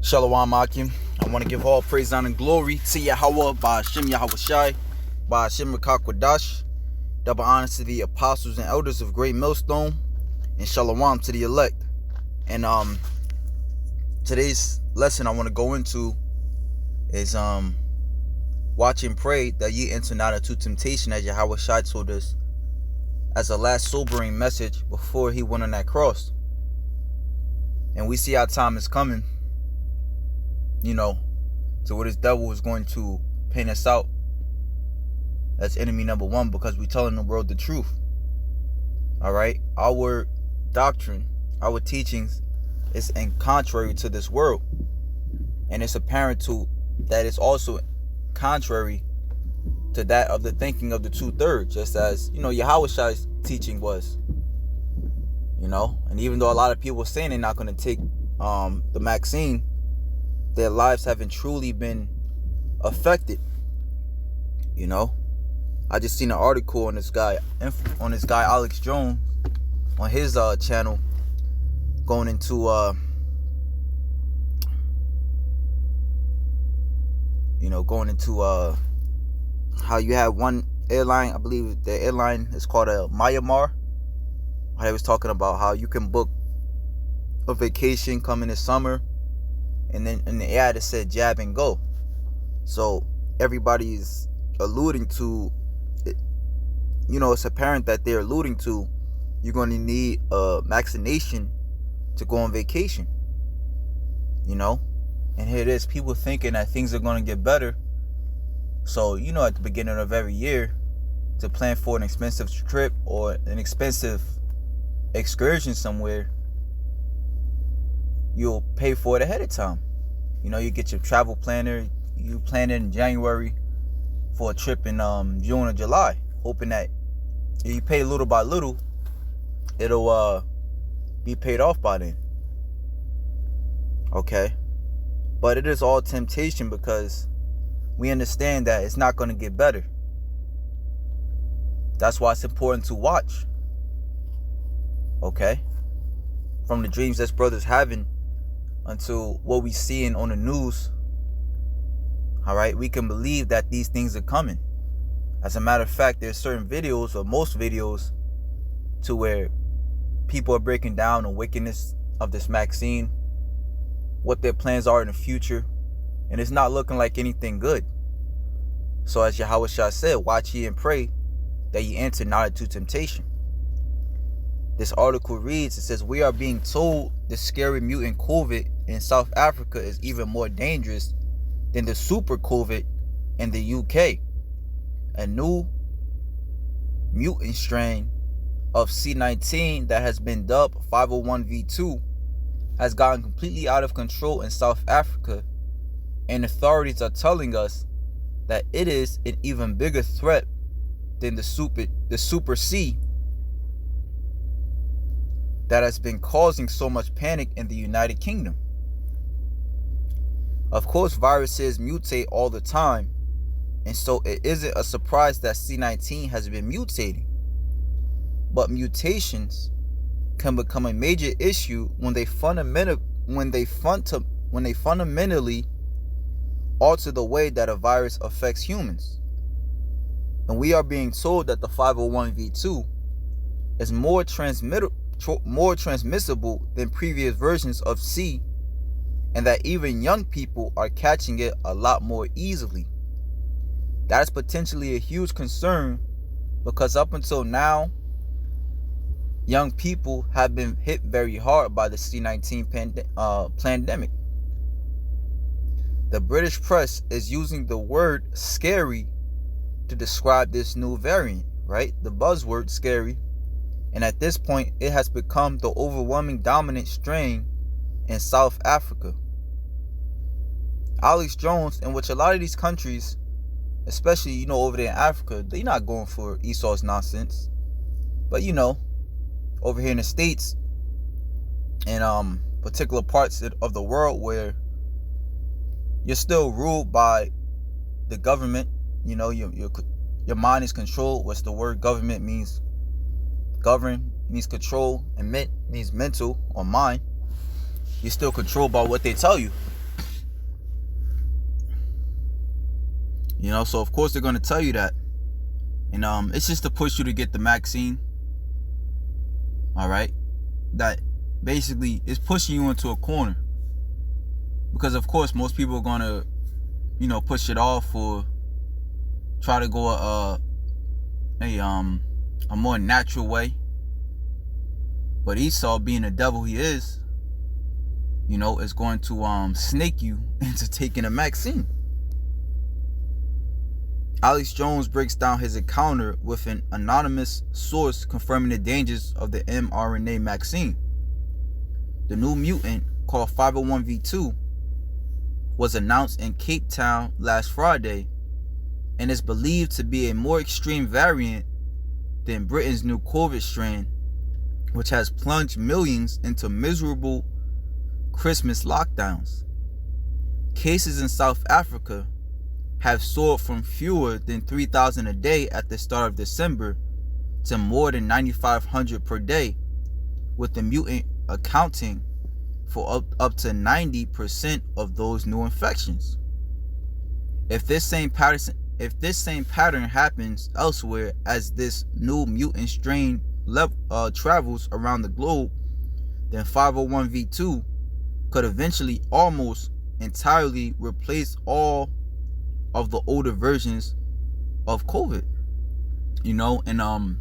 Shalom Akim. I want to give all praise, honor, and glory to Yahweh by Hashem Yahweh Shai, by Hashem Rakakwadash. Double honor to the apostles and elders of Great Millstone, and Shalom to the elect. And today's lesson I want to go into is watch and pray that ye enter not into temptation, as Yahweh Shai told us as a last sobering message before he went on that cross. And we see our time is coming, to where this devil is going to paint us out as enemy number one, because we're telling the world the truth. All right, our doctrine, our teachings is in contrary to this world, and it's apparent that it's also contrary to that of the thinking of the 2/3, just as Yahweh Shai's teaching was. And even though a lot of people are saying they're not going to take the vaccine, their lives haven't truly been affected. I just seen an article on this guy Alex Jones on his channel going into how you have one airline, I believe the airline is called Myanmar. I was talking about how you can book a vacation coming this summer, and then in the ad it said jab and go. So everybody's alluding to it, it's apparent that they're alluding to you're going to need a vaccination to go on vacation. And here it is, people thinking that things are going to get better. So at the beginning of every year, to plan for an expensive trip or an expensive excursion somewhere, you'll pay for it ahead of time. You get your travel planner, you plan it in January for a trip in June or July, hoping that if you pay little by little, it'll be paid off by then. Okay, but it is all temptation, because we understand that it's not going to get better. That's why it's important to watch. Okay, from the dreams that brothers having until what we seeing on the news. All right, we can believe that these things are coming. As a matter of fact, there's certain videos, or most videos, to where people are breaking down the wickedness of this vaccine, what their plans are in the future, and it's not looking like anything good. So as Yahweh Shah said, watch ye and pray that ye enter not into temptation. This article reads, it says, we are being told the scary mutant COVID in South Africa is even more dangerous than the super COVID in the UK. A new mutant strain of C19 that has been dubbed 501v2 has gotten completely out of control in South Africa, and authorities are telling us that it is an even bigger threat than the super C that has been causing so much panic in the United Kingdom. Of course, viruses mutate all the time, and so it isn't a surprise that C19 has been mutating. But mutations can become a major issue when they fundamentally alter the way that a virus affects humans. And we are being told that the 501v2 is more transmissible than previous versions of C, and that even young people are catching it a lot more easily. That is potentially a huge concern, because up until now, young people have been hit very hard by the C19 pandemic. The British press is using the word scary to describe this new variant, right? The buzzword scary. And at this point, it has become the overwhelming dominant strain in South Africa. Alex Jones, in which a lot of these countries, especially, over there in Africa, they're not going for Esau's nonsense. But, over here in the States, and particular parts of the world where you're still ruled by the government, your mind is controlled. What's the word government means? Govern means control, and means mental or mind. You're still controlled by what they tell you. You know, so of course they're going to tell you that. And it's just to push you to get the vaccine. All right. That basically is pushing you into a corner. Because of course most people are going to, you know, push it off or try to go a more natural way. But Esau, being the devil he is, you know, is going to snake you into taking a vaccine. Alex Jones breaks down his encounter with an anonymous source confirming the dangers of the mRNA vaccine. The new mutant, called 501v2, was announced in Cape Town last Friday and is believed to be a more extreme variant than Britain's new COVID strain, which has plunged millions into miserable Christmas lockdowns. Cases in South Africa have soared from fewer than 3,000 a day at the start of December to more than 9,500 per day, with the mutant accounting for up to 90% of those new infections. If this same pattern happens elsewhere as this new mutant strain travels around the globe, then 501v2 could eventually almost entirely replace all of the older versions of COVID. You know, and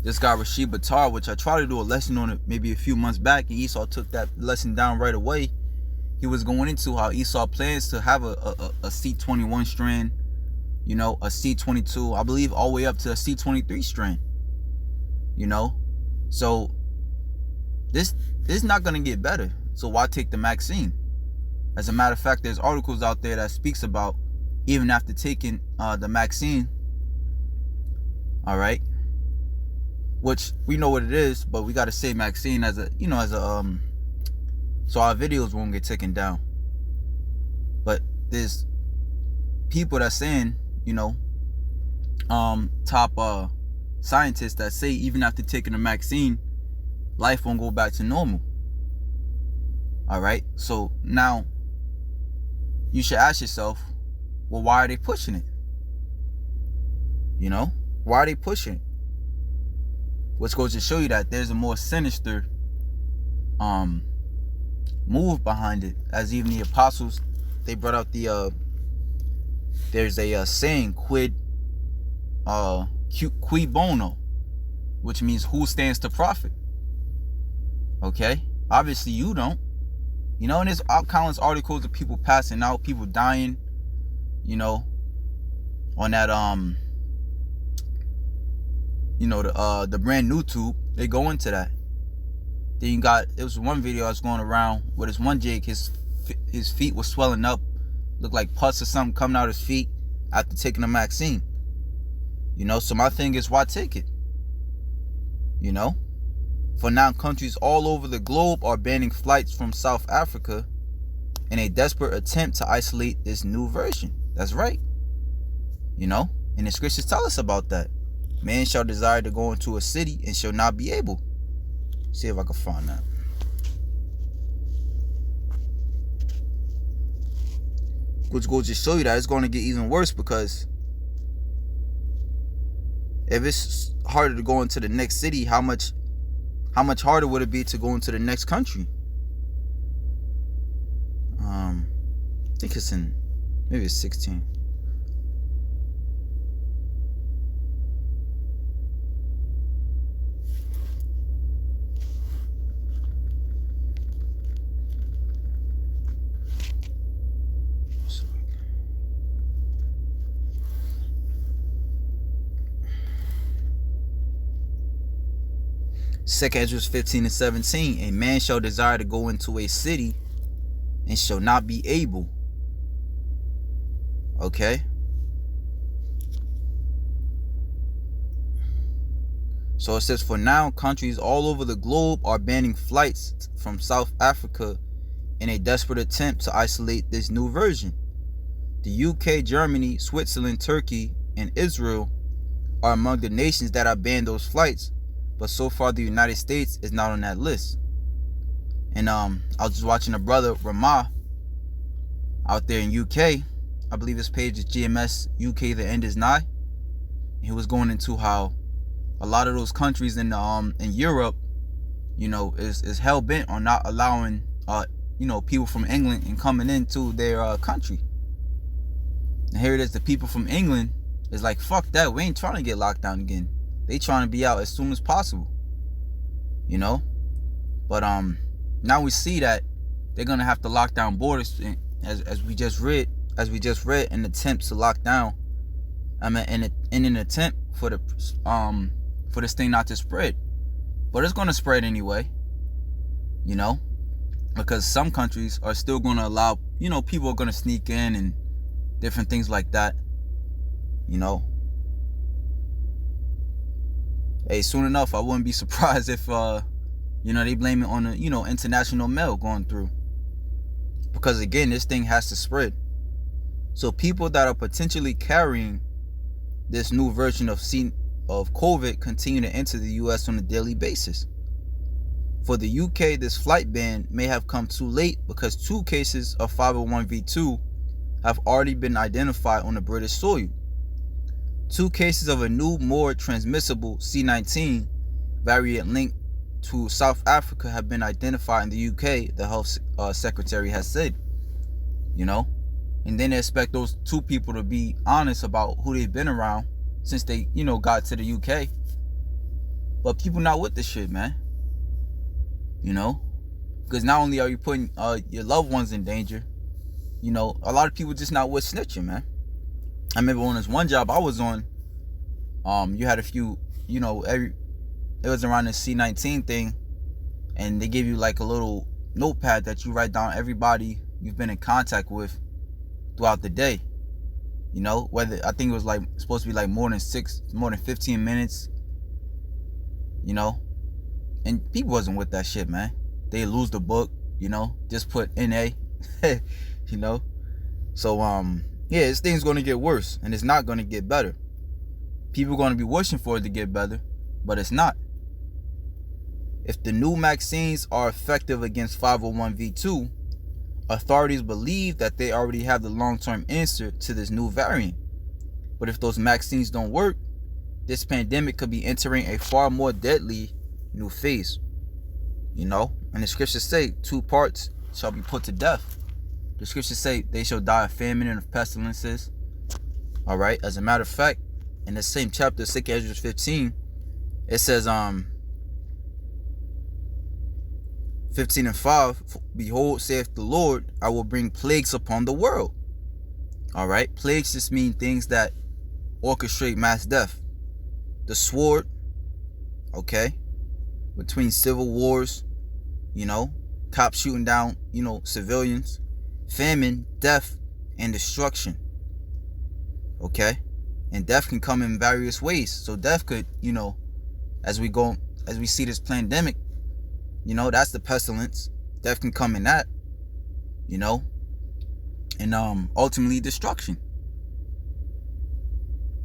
this guy Rashid Buttar, which I tried to do a lesson on it maybe a few months back, and Esau took that lesson down right away. He was going into how Esau plans to have a C21 strand, you know, a C22, I believe all the way up to a C23 strand. You know, so this is not going to get better. So why take the vaccine? As a matter of fact, there's articles out there that speaks about even after taking the vaccine, all right, which we know what it is, but we got to say vaccine as a, you know, so our videos won't get taken down. But there's people that saying, you know, top scientists that say even after taking the vaccine, life won't go back to normal. All right, so now you should ask yourself, well, why are they pushing it? You know, why are they pushing it? Which goes to show you that there's a more sinister move behind it. As even the apostles, they brought out there's a saying, quid qui bono, which means who stands to profit. Okay, obviously you don't. You know, and there's countless articles of people passing out, people dying, you know, on that you know, the brand new tube. They go into that. Then you got, it was one video I was going around where this one Jake, his feet was swelling up, looked like pus or something coming out his feet after taking the vaccine. You know, so my thing is, why take it? You know, for now, countries all over the globe are banning flights from South Africa in a desperate attempt to isolate this new version. That's right. You know, and the scriptures tell us about that. Man shall desire to go into a city and shall not be able. See if I can find that. Which goes to show you that it's going to get even worse, because if it's harder to go into the next city, how much harder would it be to go into the next country? I think it's maybe it's 16. Second Ezra 15:17. A man shall desire to go into a city and shall not be able. Okay. So it says, for now, countries all over the globe are banning flights from South Africa in a desperate attempt to isolate this new version. The UK, Germany, Switzerland, Turkey, and Israel are among the nations that have banned those flights, but so far the United States is not on that list. And I was just watching a brother, Ramah, out there in UK, I believe his page is GMS UK, the end is nigh. He was going into how a lot of those countries in Europe, is hell bent on not allowing people from England and coming into their country. And here it is, the people from England is like, fuck that, we ain't trying to get locked down again. They trying to be out as soon as possible. But now we see that they're gonna have to lock down borders, as we just read, in attempts to lock down. In an attempt for this thing not to spread. But it's gonna spread anyway. Because some countries are still gonna allow, people are gonna sneak in and different things like that. Hey, soon enough, I wouldn't be surprised if they blame it on the international mail going through, because again, this thing has to spread. So people that are potentially carrying this new version of COVID continue to enter the US on a daily basis. For the UK, this flight ban may have come too late, because 2 cases of 501v2 have already been identified on the British soil. 2 cases of a new, more transmissible C19 variant linked to South Africa have been identified in the UK, the health secretary has said. And then they expect those 2 people to be honest about who they've been around since they, got to the UK. But people not with this shit, man. Because not only are you putting your loved ones in danger, a lot of people just not with snitching, man. I remember on this one job I was on, you had a few, it was around the C19 thing, and they give you like a little notepad that you write down everybody you've been in contact with throughout the day. Whether, I think it was like supposed to be like more than 15 minutes, and people wasn't with that shit, man. They lose the book, just put NA, So yeah, this thing's gonna get worse, and it's not gonna get better. People are gonna be wishing for it to get better, but it's not. If the new vaccines are effective against 501v2, authorities believe that they already have the long-term answer to this new variant. But if those vaccines don't work, this pandemic could be entering a far more deadly new phase. And the scriptures say 2 parts shall be put to death. The scriptures say they shall die of famine and of pestilences. All right. As a matter of fact, in the same chapter, 2 Ezra 15, it says 15:5, behold, saith the Lord, I will bring plagues upon the world. All right. Plagues just mean things that orchestrate mass death. The sword, okay, between civil wars, cops shooting down, civilians, famine, death, and destruction. Okay? And death can come in various ways. So death could, as we see this pandemic, that's the pestilence. Death can come in that, and ultimately destruction.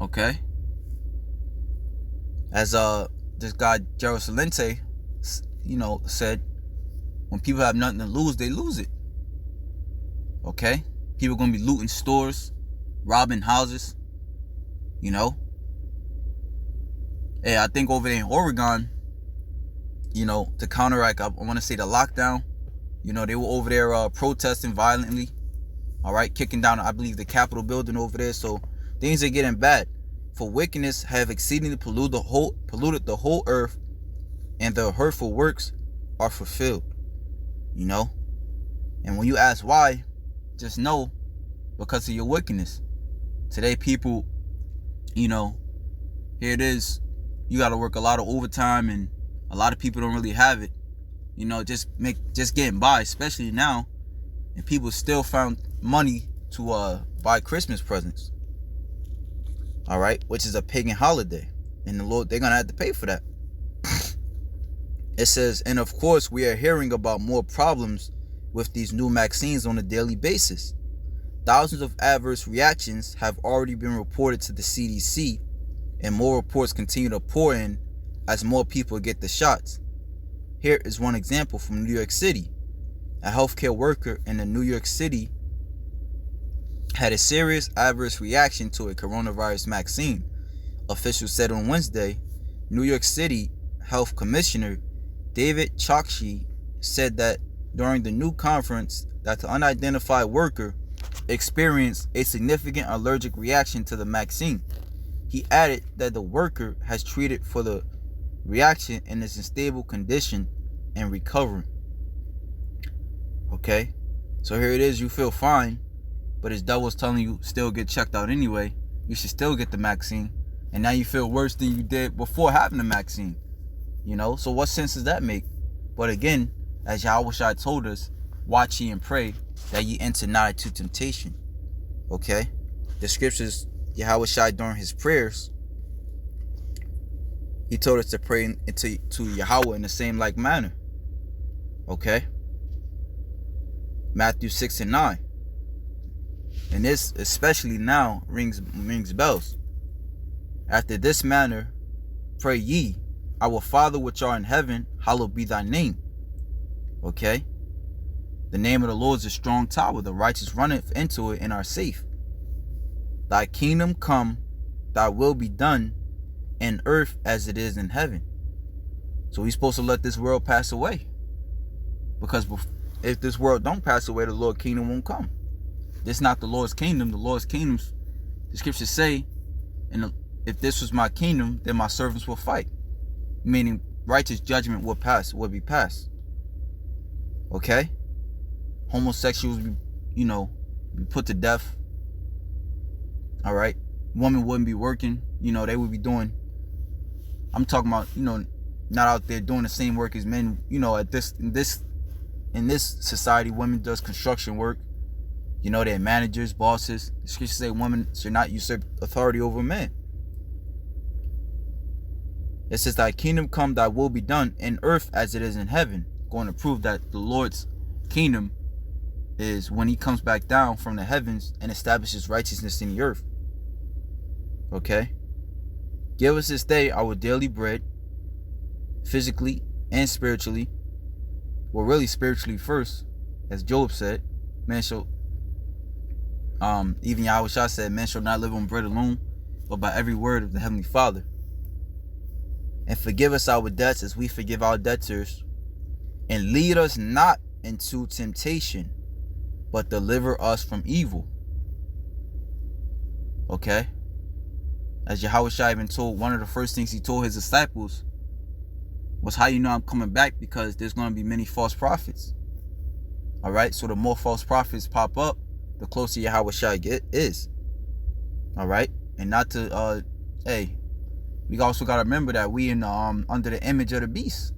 Okay? As this guy Gerald Celente, said, when people have nothing to lose, they lose it. Okay? People gonna be looting stores, robbing houses, Hey, I think over there in Oregon, to counteract, I want to say the lockdown, they were over there protesting violently, all right, kicking down, I believe, the Capitol building over there. So things are getting bad. For wickedness have exceedingly polluted the whole earth, and their hurtful works are fulfilled. And when you ask why, just know, because of your wickedness. Today, people, here it is. You got to work a lot of overtime, and a lot of people don't really have it. Just getting by, especially now, and people still found money to buy Christmas presents. All right, which is a pagan holiday, and the Lord, they're gonna have to pay for that. It says, and of course, we are hearing about more problems with these new vaccines on a daily basis. Thousands of adverse reactions have already been reported to the CDC, and more reports continue to pour in as more people get the shots. Here is one example from New York City. A healthcare worker in the New York City had a serious adverse reaction to a coronavirus vaccine. Officials said on Wednesday. New York City Health Commissioner David Chokshi said that during the new conference that the unidentified worker experienced a significant allergic reaction to the vaccine. He added that the worker has treated for the reaction and is in stable condition and recovering. Okay, so here it is, you feel fine, but his devil's telling you still get checked out anyway. You should still get the vaccine, and now you feel worse than you did before having the vaccine. You know, so what sense does that make? But again, as Yahushua told us, watch ye and pray that ye enter not into temptation. Okay, the scriptures, Yahushua during his prayers, he told us to pray to Yahweh in the same like manner. Okay, Matthew 6 and 9. And this, especially now, rings bells. After this manner, pray ye, our Father which art in heaven, hallowed be thy name. Okay? The name of the Lord is a strong tower. The righteous runneth into it and are safe. Thy kingdom come, thy will be done, in earth as it is in heaven. So we're supposed to let this world pass away. Because if this world don't pass away, the Lord's kingdom won't come. This is not the Lord's kingdom. The Lord's kingdom, the scriptures say, and if this was my kingdom, then my servants will fight. Meaning righteous judgment will be passed. Okay? Homosexuals be put to death. Alright? Women wouldn't be working. They would be doing, I'm talking about, not out there doing the same work as men. In this society, women does construction work. They're managers, bosses. The scriptures say women should not usurp authority over men. It says, thy kingdom come, thy will be done in earth as it is in heaven. Going to prove that the Lord's kingdom is when he comes back down from the heavens and establishes righteousness in the earth. Okay? Give us this day our daily bread, physically and spiritually. Well, really spiritually first, as Job said. Man shall, even Yahushua said, man shall not live on bread alone, but by every word of the Heavenly Father. And forgive us our debts as we forgive our debtors. And lead us not into temptation, but deliver us from evil. Okay? As Yahushua even told, one of the first things he told his disciples was, how you know I'm coming back? Because there's going to be many false prophets. Alright? So the more false prophets pop up, the closer Yahushua is. Alright? And not to, we also got to remember that we in under the image of the beast.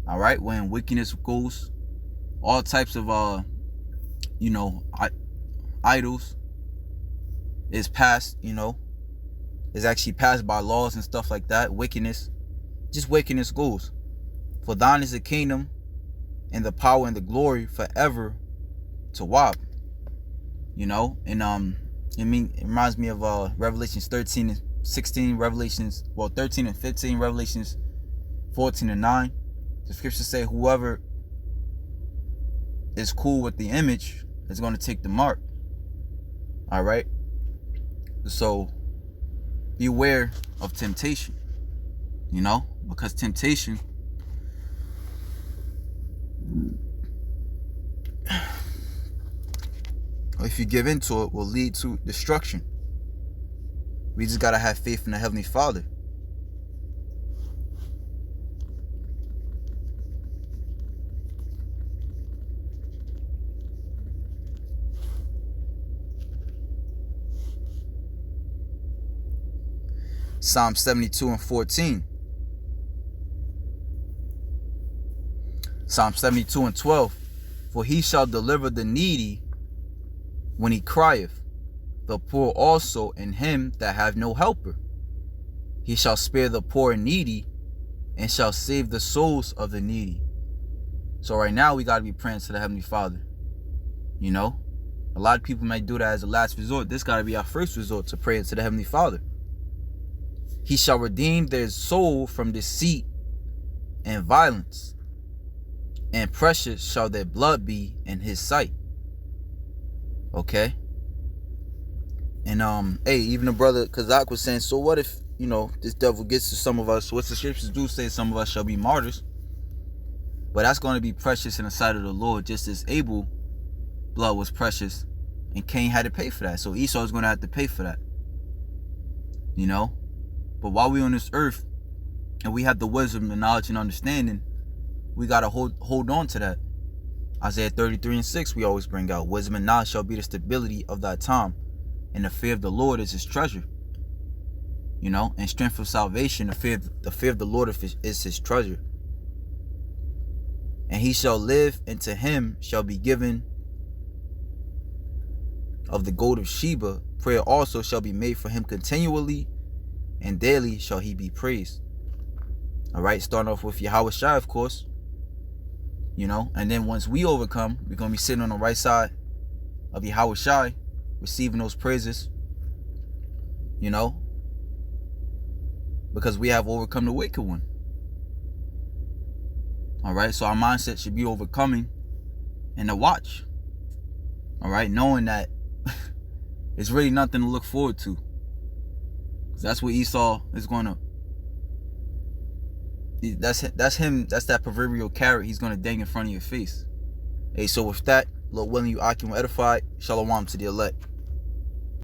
Alright? When wickedness goes, all types of, idols is passed, is actually passed by laws and stuff like that. Wickedness goes. For thine is the kingdom and the power and the glory forever to Wab. And it reminds me of Revelations 13 and 16, 13 and 15, Revelations 14 and 9. The scriptures say whoever is cool with the image is going to take the mark. Alright? So beware of temptation. Because temptation if you give into it will lead to destruction. We just gotta have faith in the Heavenly Father. Psalm 72 and 14. Psalm 72 and 12. For he shall deliver the needy when he crieth, the poor also, and him that have no helper. He shall spare the poor and needy, and shall save the souls of the needy. So right now we got to be praying to the Heavenly Father. A lot of people might do that as a last resort. This got to be our first resort, to pray to the Heavenly Father. He shall redeem their soul from deceit and violence, and precious shall their blood be in his sight. Okay? And hey, even the brother Kazak was saying, so what if, this devil gets to some of us? What's the scriptures do say some of us shall be martyrs? But that's going to be precious in the sight of the Lord, just as Abel blood was precious and Cain had to pay for that. So Esau is going to have to pay for that. But while we're on this earth and we have the wisdom, the knowledge, and understanding, we got to hold on to that. Isaiah 33:6, we always bring out, wisdom and knowledge shall be the stability of thy time, and the fear of the Lord is his treasure. And strength of salvation, the fear of the Lord is his treasure. And he shall live, and to him shall be given of the gold of Sheba. Prayer also shall be made for him continually, and daily shall he be praised. All right, starting off with Yahweh Shai, of course. And then once we overcome, we're going to be sitting on the right side of Yahweh Shai, receiving those praises, because we have overcome the wicked one. All right, so our mindset should be overcoming and to watch. All right, knowing that it's really nothing to look forward to. Because that's what Esau is going to. That's him. That's that proverbial carrot he's going to dang in front of your face. Hey, so with that, Lord willing, you Akim edified. Shalom to the elect.